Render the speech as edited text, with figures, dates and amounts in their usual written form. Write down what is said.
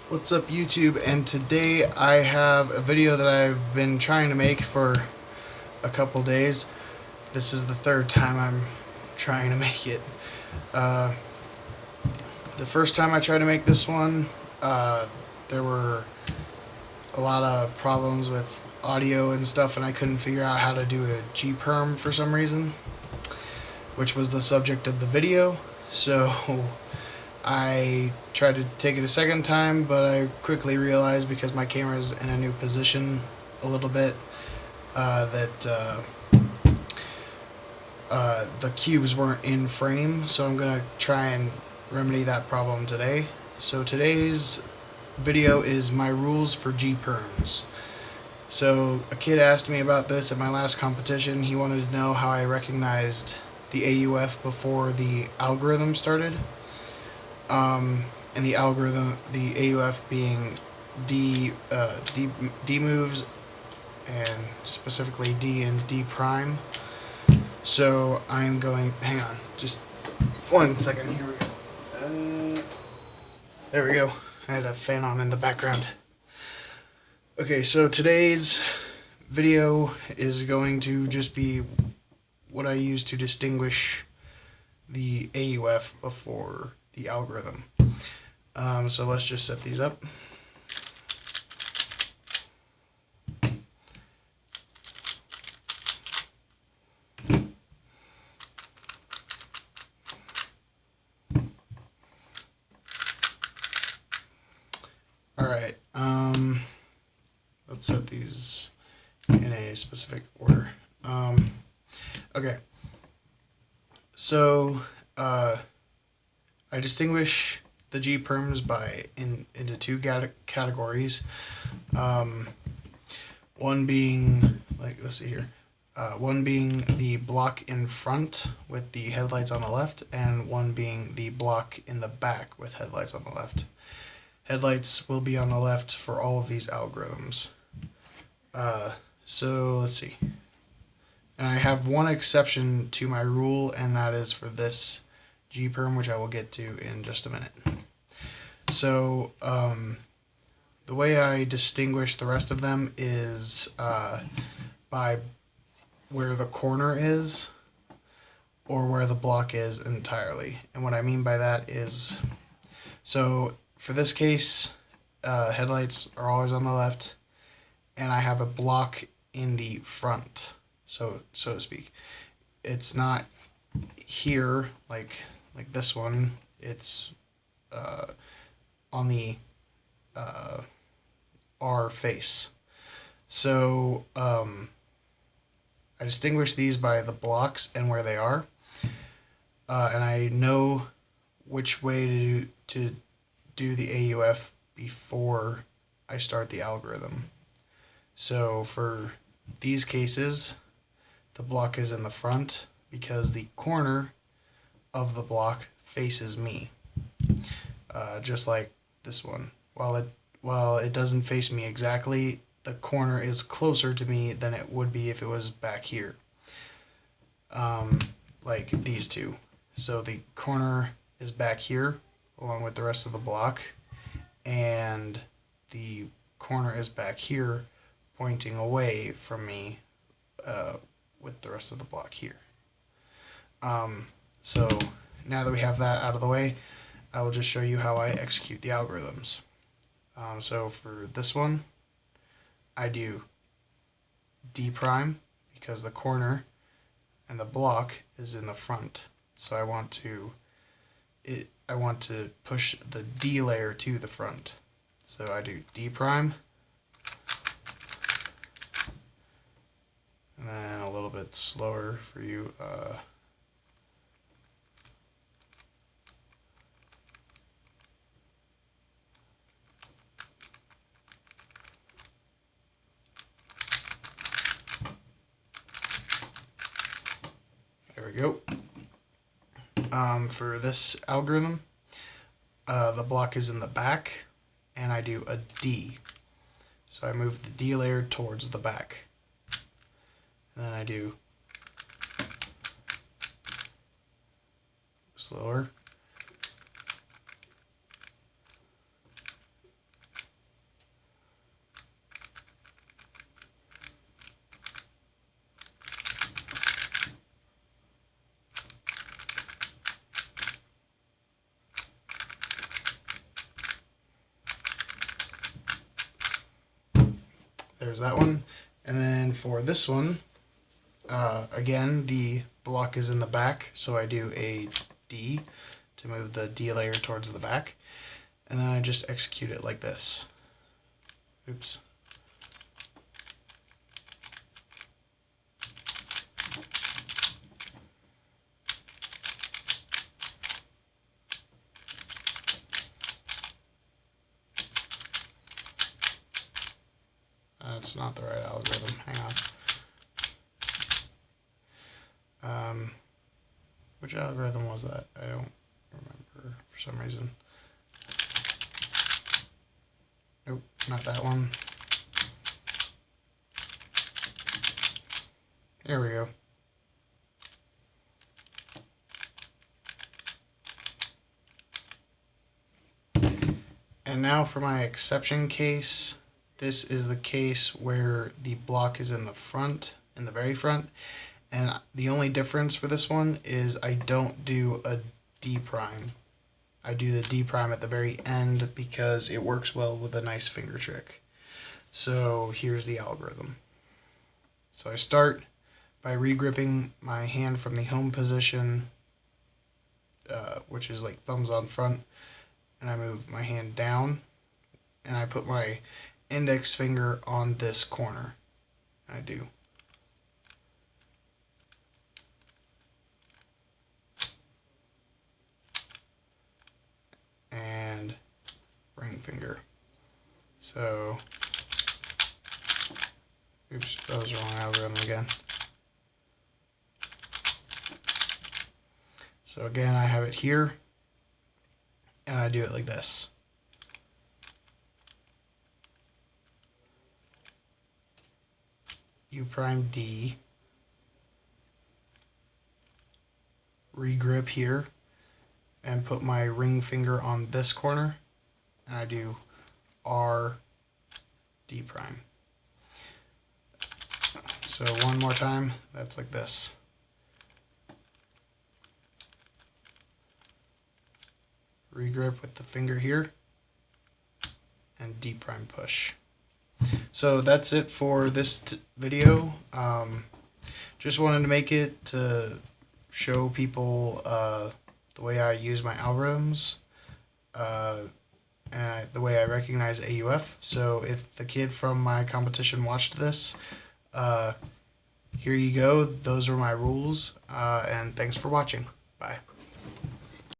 What's up YouTube? And today I have a video that I've been trying to make for a couple days. This is the third time I'm trying to make it. The first time I tried to make this one, there were a lot of problems with audio and stuff, and I couldn't figure out how to do a Gperm for some reason, which was the subject of the video. So I tried to take it a second time, but I quickly realized, because my camera's in a new position a little bit, that the cubes weren't in frame, so I'm going to try and remedy that problem today. So today's video is my rules for Gperms. So a kid asked me about this at my last competition. He wanted to know how I recognized the AUF before the algorithm started. And the algorithm, the AUF being D moves, and specifically D and D prime. So I'm going, hang on, just 1 second, here we go. There we go, I had a fan on in the background. Okay, so today's video is going to just be what I use to distinguish the AUF before the algorithm. So let's just set these up. Alright, let's set these in a specific order. Okay, so I distinguish the Gperms into two categories. One being, let's see here. One being the block in front with the headlights on the left, and one being the block in the back with headlights on the left. Headlights will be on the left for all of these algorithms. So let's see. And I have one exception to my rule, and that is for this Gperm, which I will get to in just a minute. So the way I distinguish the rest of them is by where the corner is or where the block is entirely. And what I mean by that is, so for this case, headlights are always on the left, and I have a block in the front, so to speak. It's not here like this one. It's on the R face. So I distinguish these by the blocks and where they are, and I know which way to do the AUF before I start the algorithm. So for these cases, the block is in the front because the corner of the block faces me, just like this one. While it doesn't face me exactly, the corner is closer to me than it would be if it was back here, like these two. So the corner is back here along with the rest of the block, and the corner is back here pointing away from me with the rest of the block here. So now that we have that out of the way, I will just show you how I execute the algorithms. So for this one, I do D prime because the corner and the block is in the front. So I want to push the D layer to the front. So I do D prime, and then a little bit slower for you. There we go. For this algorithm, the block is in the back, and I do a D. So I move the D layer towards the back. And then I do slower. there's that one. And then for this one, again, the block is in the back, so I do a D to move the D layer towards the back. And then I just execute it like this. Oops. That's not the right algorithm. Hang on. Which algorithm was that? I don't remember for some reason. Nope, not that one. There we go. And now for my exception case. This is the case where the block is in the front, in the very front. And the only difference for this one is I don't do a D prime. I do the D prime at the very end because it works well with a nice finger trick. So here's the algorithm. So I start by regripping my hand from the home position, which is like thumbs on front, and I move my hand down, and I put my index finger on this corner. I do. And ring finger. So, oops, that was the wrong algorithm again. So again, I have it here, and I do it like this. U prime D, regrip here, and put my ring finger on this corner, and I do R D prime. So one more time, that's like this. Regrip with the finger here, and D prime push. So that's it for this video. Just wanted to make it to show people the way I use my algorithms and the way I recognize AUF. So if the kid from my competition watched this, here you go. Those are my rules, and thanks for watching. Bye.